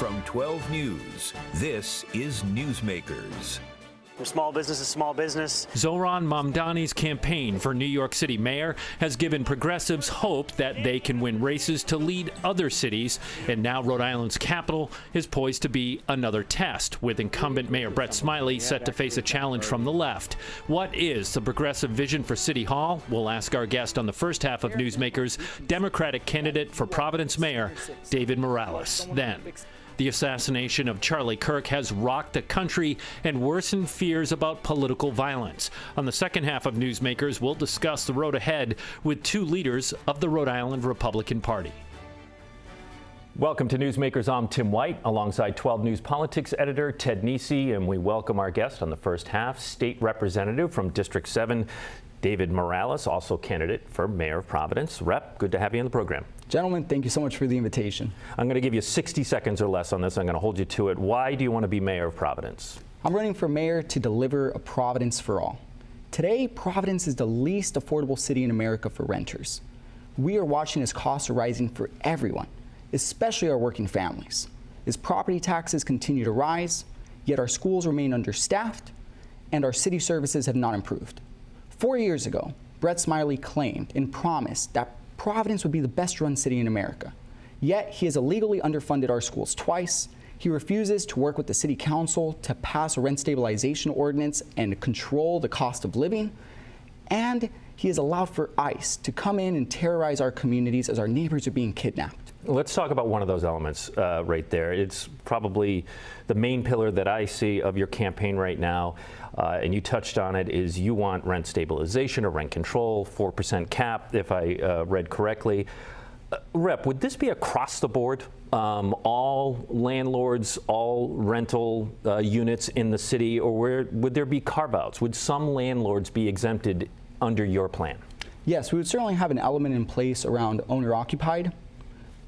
From 12 News, this is Newsmakers. From small business to small business. Zohran Mamdani's campaign for New York City mayor has given progressives hope that they can win races to lead other cities. And now Rhode Island's capital is poised to be another test, with incumbent Mayor Brett Smiley set to face a challenge from the left. What is the progressive vision for City Hall? We'll ask our guest on the first half of Newsmakers, Democratic candidate for Providence Mayor, David Morales. Then, the assassination of Charlie Kirk has rocked the country and worsened fears about political violence. On the second half of Newsmakers, we'll discuss the road ahead with two leaders of the Rhode Island Republican Party. Welcome to Newsmakers. I'm Tim White, alongside 12 News politics editor Ted Nesi, and we welcome our guest on the first half, State Representative from District 7, David Morales, also candidate for Mayor of Providence. Rep, good to have you on the program. Gentlemen, thank you so much for the invitation. I'm going to give you 60 seconds or less on this. I'm going to hold you to it. Why do you want to be mayor of Providence? I'm running for mayor to deliver a Providence for all. Today, Providence is the least affordable city in America for renters. We are watching as costs are rising for everyone, especially our working families. As property taxes continue to rise, yet our schools remain understaffed and our city services have not improved. 4 years ago, Brett Smiley claimed and promised that Providence would be the best run city in America. Yet he has illegally underfunded our schools twice. He refuses to work with the city council to pass a rent stabilization ordinance and control the cost of living. And he has allowed for ICE to come in and terrorize our communities as our neighbors are being kidnapped. Let's talk about one of those elements right there. It's probably the main pillar that I see of your campaign right now, and you touched on it, is you want rent stabilization or rent control, 4% cap, if I read correctly. Rep, would this be across the board? All landlords, all rental units in the city, or would there be carve-outs? Would some landlords be exempted under your plan? Yes, we would certainly have an element in place around owner-occupied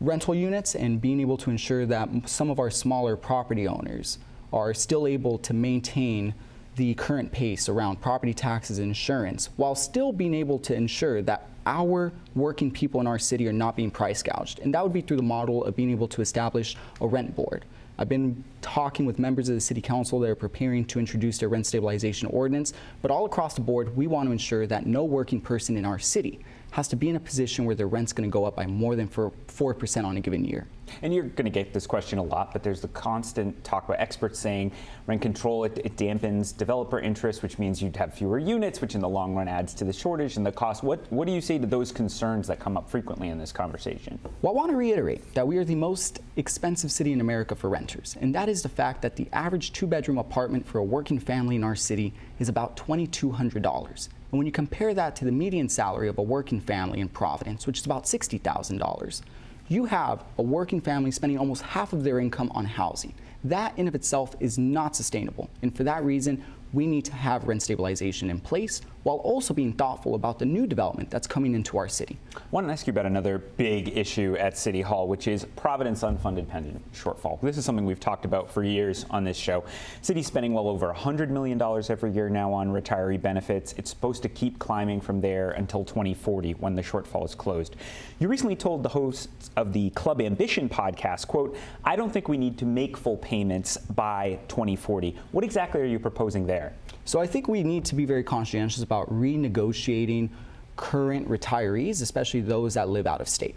rental units and being able to ensure that some of our smaller property owners are still able to maintain the current pace around property taxes and insurance, while still being able to ensure that our working people in our city are not being price gouged. And that would be through the model of being able to establish a rent board. I've been talking with members of the City Council that are preparing to introduce their rent stabilization ordinance, but all across the board, we want to ensure that no working person in our city has to be in a position where their rent's going to go up by more than 4% on a given year. And you're going to get this question a lot, but there's the constant talk about experts saying rent control, it dampens developer interest, which means you'd have fewer units, which in the long run adds to the shortage and the cost. What do you say to those concerns that come up frequently in this conversation? Well, I want to reiterate that we are the most expensive city in America for renters, and that is the fact that the average two-bedroom apartment for a working family in our city is about $2,200. And when you compare that to the median salary of a working family in Providence, which is about $60,000, you have a working family spending almost half of their income on housing. That in of itself is not sustainable. And for that reason, we need to have rent stabilization in place while also being thoughtful about the new development that's coming into our city. I want to ask you about another big issue at City Hall, which is Providence unfunded pension shortfall. This is something we've talked about for years on this show. City's spending well over $100 million every year now on retiree benefits. It's supposed to keep climbing from there until 2040 when the shortfall is closed. You recently told the hosts of the Club Ambition podcast, quote, "I don't think we need to make full payments by 2040. What exactly are you proposing there? So I think we need to be very conscientious about renegotiating current retirees, especially those that live out of state.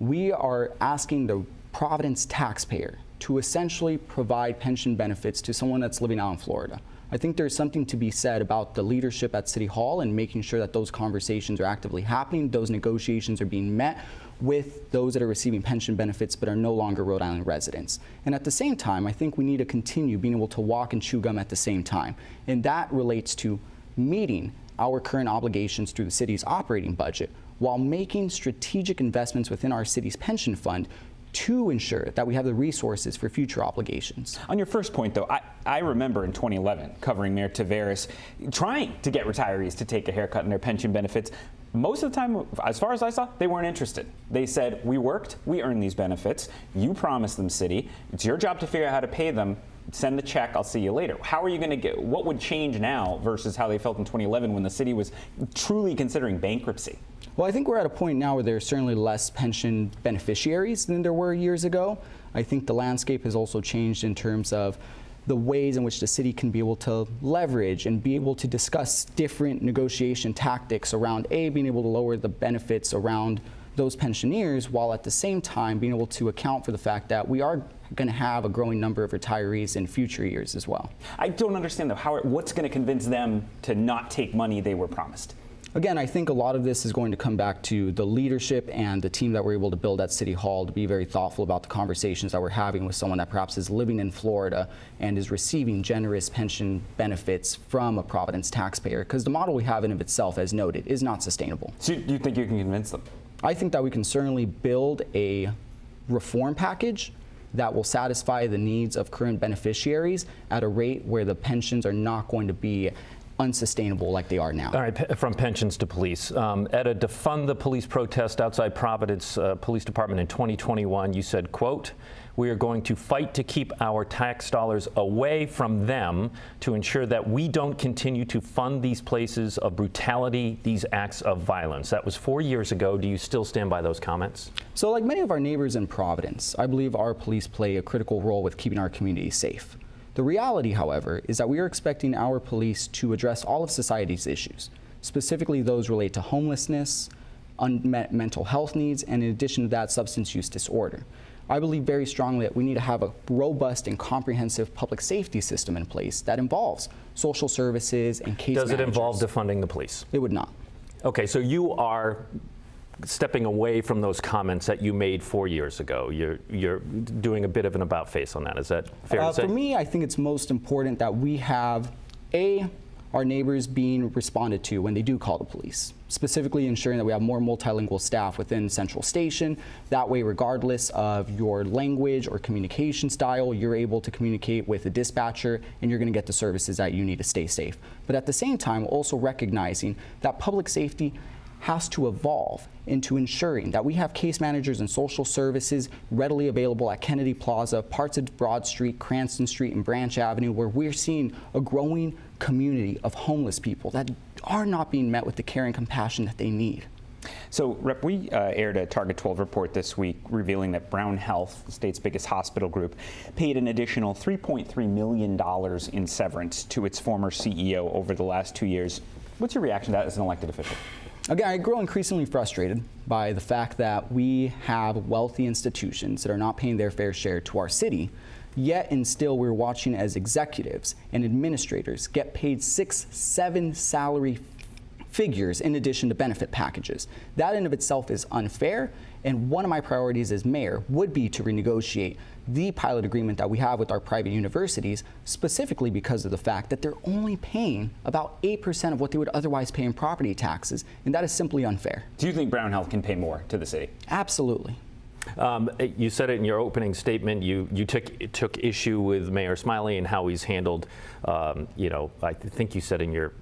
We are asking the Providence taxpayer to essentially provide pension benefits to someone that's living out in Florida. I think there's something to be said about the leadership at City Hall and making sure that those conversations are actively happening, those negotiations are being met with those that are receiving pension benefits but are no longer Rhode Island residents. And at the same time, I think we need to continue being able to walk and chew gum at the same time. And that relates to meeting our current obligations through the city's operating budget while making strategic investments within our city's pension fund to ensure that we have the resources for future obligations. On your first point, though, I remember in 2011 covering Mayor Tavares trying to get retirees to take a haircut in their pension benefits. Most of the time, as far as I saw, they weren't interested. They said, we worked, we earned these benefits, you promised them, city, it's your job to figure out how to pay them, send the check, I'll see you later. How are you going to get, what would change now versus how they felt in 2011 when the city was truly considering bankruptcy? Well, I think we're at a point now where there's certainly less pension beneficiaries than there were years ago. I think the landscape has also changed in terms of the ways in which the city can be able to leverage and be able to discuss different negotiation tactics around being able to lower the benefits around those pensioners, while at the same time being able to account for the fact that we are going to have a growing number of retirees in future years as well. I don't understand, though, what's going to convince them to not take money they were promised? Again, I think a lot of this is going to come back to the leadership and the team that we're able to build at City Hall to be very thoughtful about the conversations that we're having with someone that perhaps is living in Florida and is receiving generous pension benefits from a Providence taxpayer, because the model we have in of itself, as noted, is not sustainable. So do you think you can convince them? I think that we can certainly build a reform package that will satisfy the needs of current beneficiaries at a rate where the pensions are not going to be unsustainable like they are now. All right, from pensions to police. At a defund the police protest outside Providence Police Department in 2021, you said, quote, "We are going to fight to keep our tax dollars away from them to ensure that we don't continue to fund these places of brutality, these acts of violence." That was 4 years ago. Do you still stand by those comments? So like many of our neighbors in Providence, I believe our police play a critical role with keeping our community safe. The reality, however, is that we are expecting our police to address all of society's issues, specifically those related to homelessness, unmet mental health needs, and in addition to that, substance use disorder. I believe very strongly that we need to have a robust and comprehensive public safety system in place that involves social services and case managers. Does it involve defunding the police? It would not. Okay, so you are stepping away from those comments that you made 4 years ago. You're doing a bit of an about face on that. Is that fair to say? For me, I think it's most important that we have our neighbors being responded to when they do call the police, specifically ensuring that we have more multilingual staff within Central Station. That way, regardless of your language or communication style, you're able to communicate with a dispatcher and you're going to get the services that you need to stay safe. But at the same time, also recognizing that public safety has to evolve into ensuring that we have case managers and social services readily available at Kennedy Plaza, parts of Broad Street, Cranston Street, and Branch Avenue, where we're seeing a growing community of homeless people that are not being met with the care and compassion that they need. So, Rep, we aired a Target 12 report this week revealing that Brown Health, the state's biggest hospital group, paid an additional $3.3 million in severance to its former CEO over the last 2 years. What's your reaction to that as an elected official? Again, I grow increasingly frustrated by the fact that we have wealthy institutions that are not paying their fair share to our city, yet and still we're watching as executives and administrators get paid 6-7 salary figures in addition to benefit packages. That in of itself is unfair, and one of my priorities as mayor would be to renegotiate the pilot agreement that we have with our private universities, specifically because of the fact that they're only paying about 8% of what they would otherwise pay in property taxes, and that is simply unfair. Do you think Brown Health can pay more to the city? Absolutely. You said it in your opening statement. You took issue with Mayor Smiley and how he's handled, I think you said in your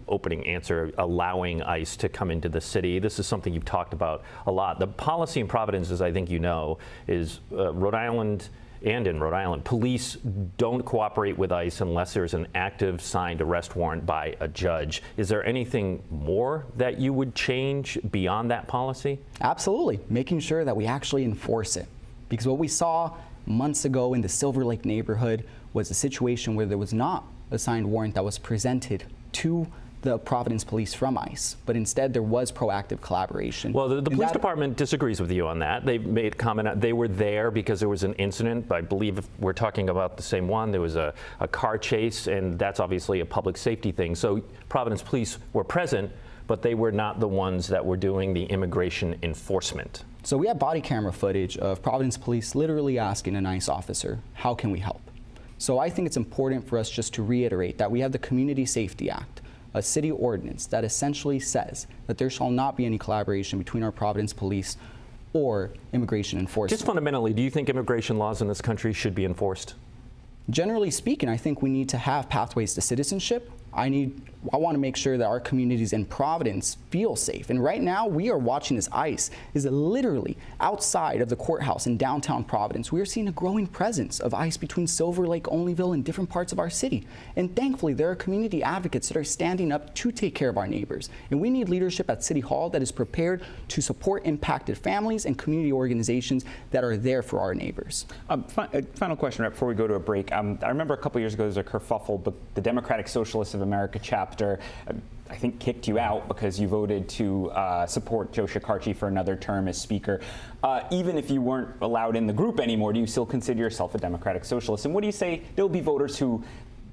opening answer, allowing ICE to come into the city. This is something you've talked about a lot. The policy in Providence, as I think you know, is Rhode Island and in Rhode Island, police don't cooperate with ICE unless there's an active signed arrest warrant by a judge. Is there anything more that you would change beyond that policy? Absolutely. Making sure that we actually enforce it. Because what we saw months ago in the Silver Lake neighborhood was a situation where there was not a signed warrant that was presented to the Providence police from ICE, but instead there was proactive collaboration. Well, the police department disagrees with you on that. They made a comment. They were there because there was an incident. I believe if we're talking about the same one. There was a car chase, and that's obviously a public safety thing. So Providence police were present, but they were not the ones that were doing the immigration enforcement. So we have body camera footage of Providence police literally asking an ICE officer, how can we help? So I think it's important for us just to reiterate that we have the Community Safety Act, a city ordinance that essentially says that there shall not be any collaboration between our Providence police or immigration enforcement. Just fundamentally, do you think immigration laws in this country should be enforced? Generally speaking, I think we need to have pathways to citizenship. I want to make sure that our communities in Providence feel safe. And right now, we are watching as ICE is literally outside of the courthouse in downtown Providence. We are seeing a growing presence of ICE between Silver Lake, Olneyville, and different parts of our city. And thankfully, there are community advocates that are standing up to take care of our neighbors. And we need leadership at City Hall that is prepared to support impacted families and community organizations that are there for our neighbors. Final question right before we go to a break. I remember a couple years ago there was a kerfuffle, but the Democratic Socialists of America chapter, I think, kicked you out because you voted to support Joe Shekarchi for another term as Speaker. Even if you weren't allowed in the group anymore, do you still consider yourself a Democratic Socialist? And what do you say? There'll be voters who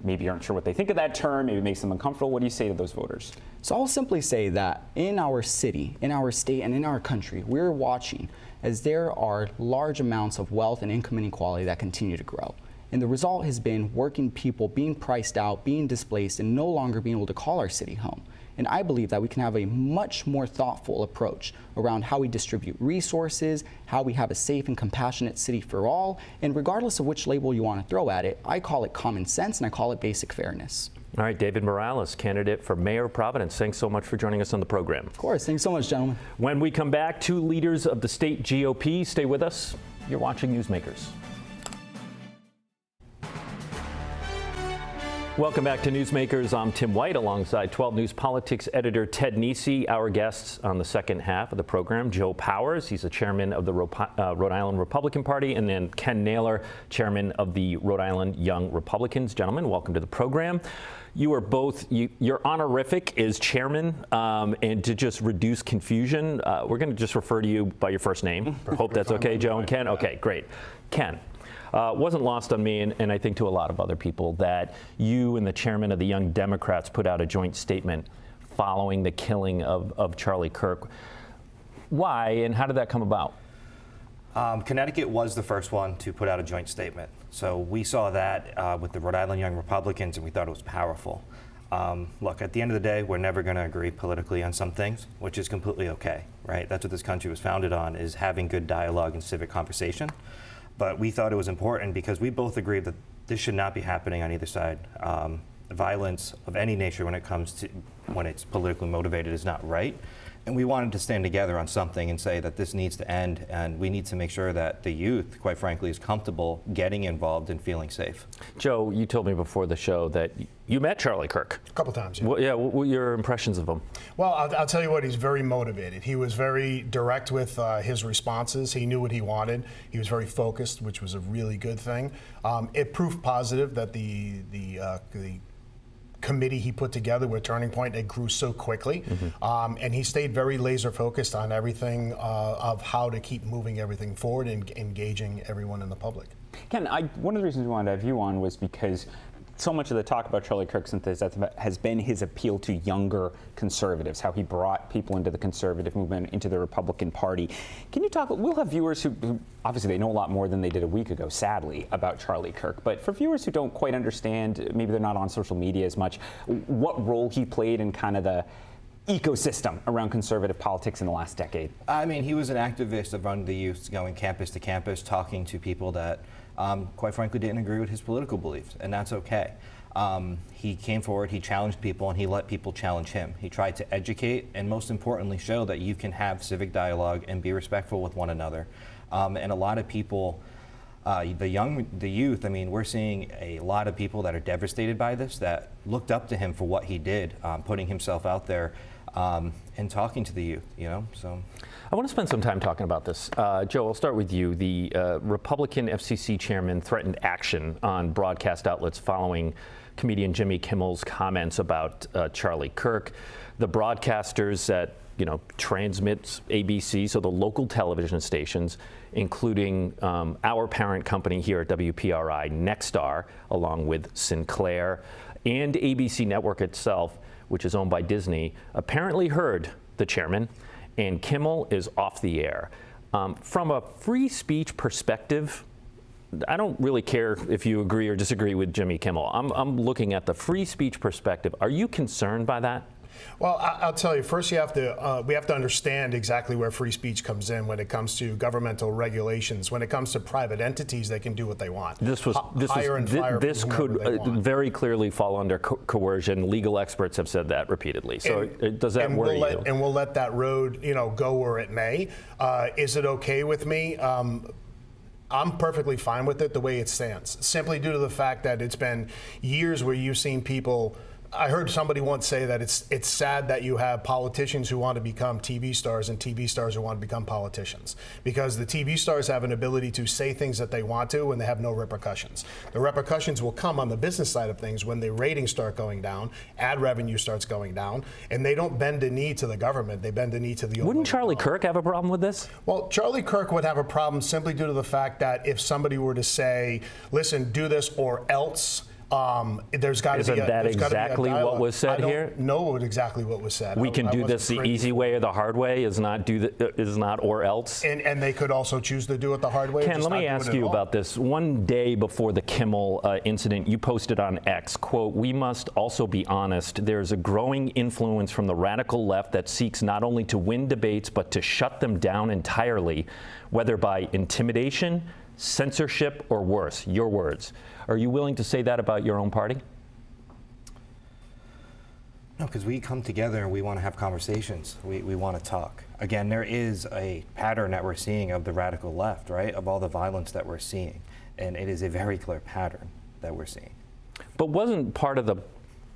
maybe aren't sure what they think of that term, maybe it makes them uncomfortable. What do you say to those voters? So I'll simply say that in our city, in our state, and in our country, we're watching as there are large amounts of wealth and income inequality that continue to grow. And the result has been working people being priced out, being displaced, and no longer being able to call our city home. And I believe that we can have a much more thoughtful approach around how we distribute resources, how we have a safe and compassionate city for all, and regardless of which label you want to throw at it, I call it common sense and I call it basic fairness. All right, David Morales, candidate for Mayor of Providence. Thanks so much for joining us on the program. Of course. Thanks so much, gentlemen. When we come back, two leaders of the state GOP. Stay with us. You're watching Newsmakers. Welcome back to Newsmakers. I'm Tim White alongside 12 News Politics editor Ted Nesi. Our guests on the second half of the program, Joe Powers, he's the chairman of the Rhode Island Republican Party, and then Ken Naylor, chairman of the Rhode Island Young Republicans. Gentlemen, welcome to the program. You are both, your honorific is chairman, and to just reduce confusion, we're going to just refer to you by your first name. Hope that's okay, Joe and Ken? Okay, great. Ken. Wasn't lost on me, and I think to a lot of other people, that you and the chairman of the Young Democrats put out a joint statement following the killing of Charlie Kirk. Why, and how did that come about? Connecticut was the first one to put out a joint statement. So we saw that with the Rhode Island Young Republicans, and we thought it was powerful. Look, at the end of the day, we're never going to agree politically on some things, which is completely okay, right? That's what this country was founded on, is having good dialogue and civic conversation. But we thought it was important because we both agreed that this should not be happening on either side. Violence of any nature when it's politically motivated is not right. And we wanted to stand together on something and say that this needs to end, and we need to make sure that the youth, quite frankly, is comfortable getting involved and feeling safe. Joe, you told me before the show that you met Charlie Kirk. A couple times, yeah. What were your impressions of him? Well, I'll tell you what, he's very motivated. He was very direct with his responses. He knew what he wanted. He was very focused, which was a really good thing. It proved positive that the committee he put together with Turning Point, it grew so quickly. And he stayed very laser focused on everything of how to keep moving everything forward and engaging everyone in the public. Ken, one of the reasons we wanted to have you on was because so much of the talk about Charlie Kirk since his death has been his appeal to younger conservatives, how he brought people into the conservative movement, into the Republican Party. Can you talk, we'll have viewers who obviously they know a lot more than they did a week ago, sadly, about Charlie Kirk, but for viewers who don't quite understand, maybe they're not on social media as much, what role he played in kind of the ecosystem around conservative politics in the last decade? I mean, he was an activist around the youth, going campus to campus, talking to people that quite frankly didn't agree with his political beliefs, and that's okay. He came forward, he challenged people, and he let people challenge him. He tried to educate and most importantly show that you can have civic dialogue and be respectful with one another. And a lot of people, the youth, I mean, we're seeing a lot of people that are devastated by this, that looked up to him for what he did, putting himself out there and talking to the youth, you know, so. I want to spend some time talking about this. Joe, I'll start with you. The Republican FCC chairman threatened action on broadcast outlets following comedian Jimmy Kimmel's comments about Charlie Kirk. The broadcasters that, transmit ABC, so the local television stations, including our parent company here at WPRI, Nexstar, along with Sinclair, and ABC Network itself, which is owned by Disney, apparently heard the chairman, and Kimmel is off the air. From a free speech perspective, I don't really care if you agree or disagree with Jimmy Kimmel. I'm looking at the free speech perspective. Are you concerned by that? Well, I'll tell you. First, we have to understand exactly where free speech comes in when it comes to governmental regulations. When it comes to private entities, they can do what they want. This could very clearly fall under coercion. Legal experts have said that repeatedly. So does that worry you? And we'll let that road, go where it may. Is it okay with me? I'm perfectly fine with it the way it stands, simply due to the fact that it's been years where you've seen people. I heard somebody once say that it's sad that you have politicians who want to become TV stars and TV stars who want to become politicians, because the TV stars have an ability to say things that they want to and they have no repercussions. The repercussions will come on the business side of things when the ratings start going down, ad revenue starts going down, and they don't bend the knee to the government. They bend the knee to the. Wouldn't Charlie Kirk have a problem with this? Well, Charlie Kirk would have a problem simply due to the fact that if somebody were to say, listen, do this or else. There's got to be. Isn't that exactly what was said here? I don't know exactly what was said. We can do this the easy way or the hard way. Is not or else. And they could also choose to do it the hard way. Ken, let me ask you about this. One day before the Kimmel incident, you posted on X, quote, "We must also be honest. There's a growing influence from the radical left that seeks not only to win debates but to shut them down entirely, whether by intimidation, censorship, or worse." Your words. Are you willing to say that about your own party? No, because we come together and we want to have conversations. We want to talk. Again, there is a pattern that we're seeing of the radical left, right? Of all the violence that we're seeing. And it is a very clear pattern that we're seeing. But wasn't part of the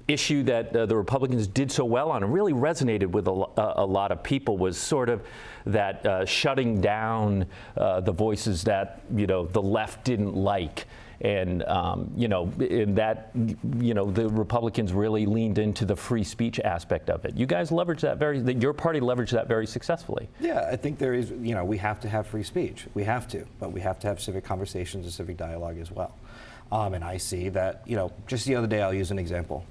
issue that the Republicans did so well on and really resonated with a lot of people was sort of that shutting down the voices that, the left didn't like. And, in that, the Republicans really leaned into the free speech aspect of it. You guys leveraged that your party leveraged that very successfully. Yeah, I think there is, we have to have free speech. We have to, but we have to have civic conversations and civic dialogue as well. And I see that, just the other day, I'll use an example.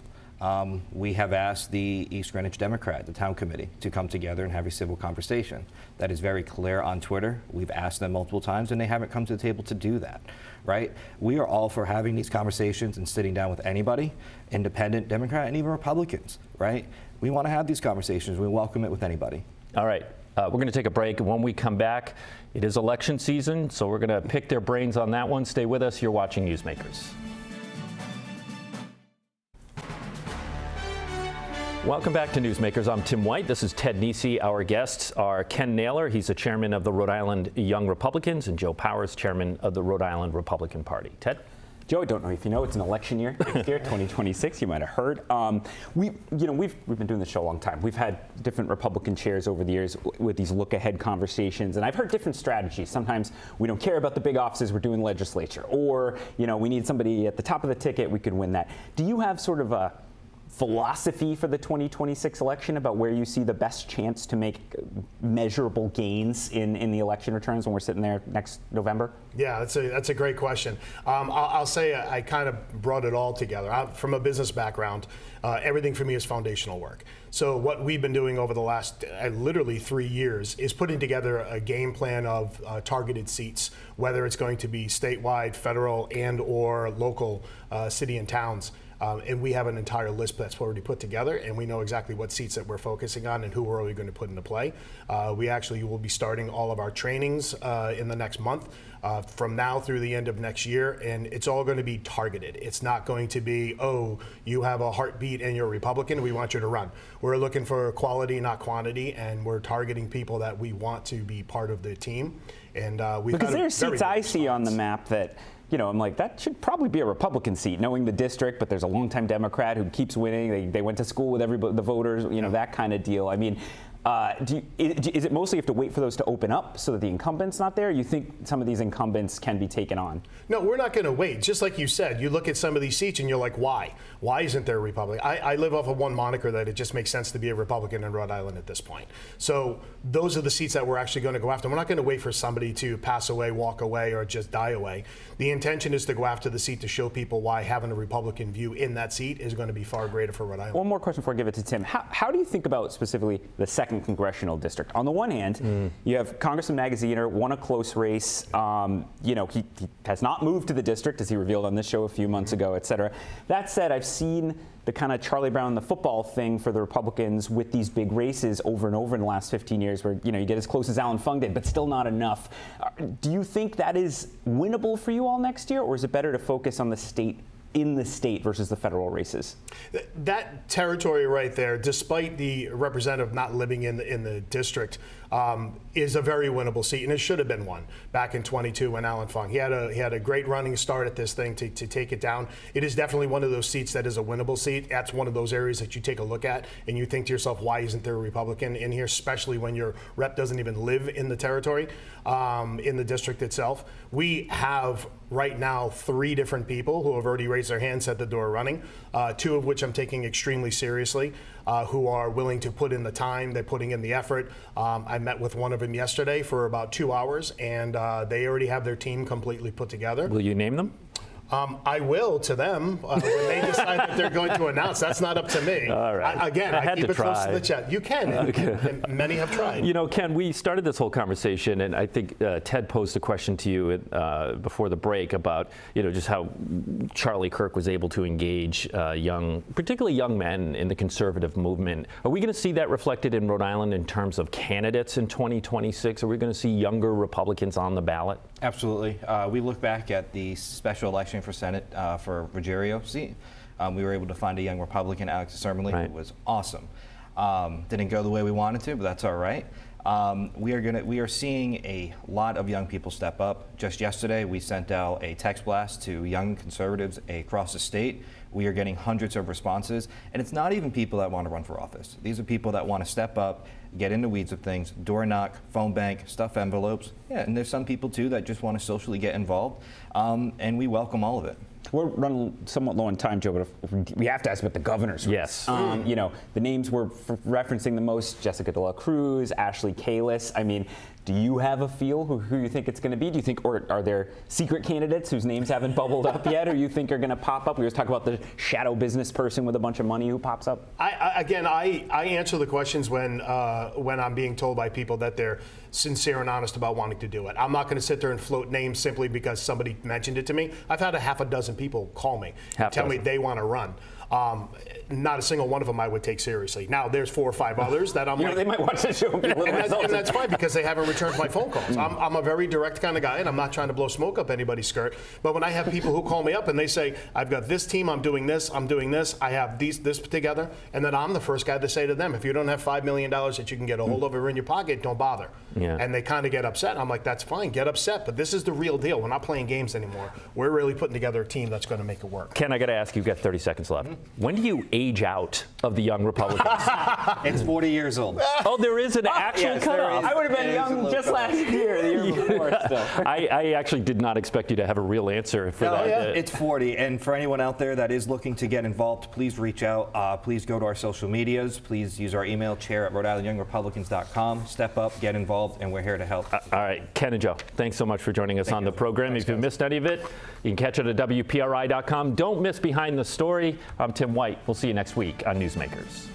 We have asked the East Greenwich Democrat, the town committee, to come together and have a civil conversation. That is very clear on Twitter. We've asked them multiple times, and they haven't come to the table to do that, right? We are all for having these conversations and sitting down with anybody, independent, Democrat, and even Republicans, right? We want to have these conversations. We welcome it with anybody. All right. We're going to take a break. When we come back, it is election season, so we're going to pick their brains on that one. Stay with us. You're watching Newsmakers. Welcome back to Newsmakers. I'm Tim White. This is Ted Nesi. Our guests are Ken Naylor. He's the chairman of the Rhode Island Young Republicans, and Joe Powers, chairman of the Rhode Island Republican Party. Ted? Joe, I don't know if you know, it's an election year next year, 2026. You might have heard. We've been doing this show a long time. We've had different Republican chairs over the years with these look-ahead conversations, and I've heard different strategies. Sometimes we don't care about the big offices, we're doing legislature, or we need somebody at the top of the ticket, we could win that. Do you have sort of a philosophy for the 2026 election about where you see the best chance to make measurable gains in the election returns when we're sitting there next November? Yeah, that's a great question. I'll say I kind of brought it all together. From a business background, everything for me is foundational work. So what we've been doing over the last literally 3 years is putting together a game plan of targeted seats, whether it's going to be statewide, federal, and or local city and towns. And we have an entire list that's already put together, and we know exactly what seats that we're focusing on and who we're really going to put into play. We actually will be starting all of our trainings in the next month, from now through the end of next year, and it's all going to be targeted. It's not going to be, oh, you have a heartbeat and you're a Republican, we want you to run. We're looking for quality, not quantity, and we're targeting people that we want to be part of the team. And because there are seats I see on the map that, I'm like, that should probably be a Republican seat, knowing the district, but there's a longtime Democrat who keeps winning. They went to school with the voters, that kind of deal. I mean, is it mostly you have to wait for those to open up so that the incumbent's not there? You think some of these incumbents can be taken on? No, we're not going to wait. Just like you said, you look at some of these seats and you're like, why? Why isn't there a Republican? I live off of one moniker that it just makes sense to be a Republican in Rhode Island at this point. So those are the seats that we're actually going to go after. We're not going to wait for somebody to pass away, walk away, or just die away. The intention is to go after the seat to show people why having a Republican view in that seat is going to be far greater for Rhode Island. One more question before I give it to Tim. How do you think about specifically the second 2nd congressional district. On the one hand, you have Congressman Magaziner won a close race. He has not moved to the district, as he revealed on this show a few months ago, et cetera. That said, I've seen the kind of Charlie Brown the football thing for the Republicans with these big races over and over in the last 15 years where, you get as close as Alan Fung did, but still not enough. Do you think that is winnable for you all next year, or is it better to focus on the state versus the federal races? That territory right there, despite the representative not living in the district, is a very winnable seat, and it should have been one back in 22 when Alan Fung. He had a great running start at this thing to take it down. It is definitely one of those seats that is a winnable seat. That's one of those areas that you take a look at and you think to yourself, why isn't there a Republican in here, especially when your rep doesn't even live in the territory, in the district itself. We have right now 3 different people who have already raised their hands at the door running, 2 of which I'm taking extremely seriously, who are willing to put in the time, they're putting in the effort. I met with one of them yesterday for about 2 hours, and they already have their team completely put together. Will you name them? I will to them when they decide that they're going to announce. That's not up to me. All right. I keep it close to the chest. You can, and many have tried. Ken, we started this whole conversation, and I think Ted posed a question to you before the break about, just how Charlie Kirk was able to engage particularly young men in the conservative movement. Are we going to see that reflected in Rhode Island in terms of candidates in 2026? Are we going to see younger Republicans on the ballot? Absolutely. We look back at the special election for Senate for Ruggiero seat. We were able to find a young Republican, Alex Sermley, right, who was awesome. Didn't go the way we wanted to, but that's all right. We are seeing a lot of young people step up. Just yesterday, we sent out a text blast to young conservatives across the state. We are getting hundreds of responses, and it's not even people that want to run for office. These are people that want to step up, get in the weeds of things, door knock, phone bank, stuff envelopes. Yeah, and there's some people too that just want to socially get involved, and we welcome all of it. We're running somewhat low on time, Joe, but if we have to ask about the governor's race. Yes. The names we're referencing the most, Jessica De La Cruz, Ashley Kalis. I mean, do you have a feel who you think it's going to be? Do you think, or are there secret candidates whose names haven't bubbled up yet, or you think are going to pop up? We always talk about the shadow business person with a bunch of money who pops up. I answer the questions when I'm being told by people that they're sincere and honest about wanting to do it. I'm not going to sit there and float names simply because somebody mentioned it to me. I've had a half a dozen people call me and tell me they want to run. Not a single one of them I would take seriously. Now, there's 4 or 5 others that I'm like, they might watch the show and be a little and that's fine because they haven't returned my phone calls. I'm a very direct kind of guy, and I'm not trying to blow smoke up anybody's skirt. But when I have people who call me up and they say, I've got this team, I'm doing this, I have this together, and then I'm the first guy to say to them, if you don't have $5 million that you can get a hold of or in your pocket, don't bother. Yeah. And they kind of get upset. I'm like, that's fine, get upset, but this is the real deal. We're not playing games anymore. We're really putting together a team that's going to make it work. Ken, I got to ask you, you've got 30 seconds left. When do you age out of the young Republicans? It's 40 years old. Oh, there is an actual cutoff. I would have been young just last year, the year before still. I actually did not expect you to have a real answer for that. Yeah, it's 40. And for anyone out there that is looking to get involved, please reach out. Please go to our social medias. Please use our email, chair@RhodeIslandYoungRepublicans.com. Step up, get involved, and we're here to help. All right, Ken and Joe, thanks so much for joining us on the program. Thanks, if you missed any of it, you can catch it at WPRI.com. Don't miss Behind the Story. I'm Tim White. We'll see you next week on Newsmakers.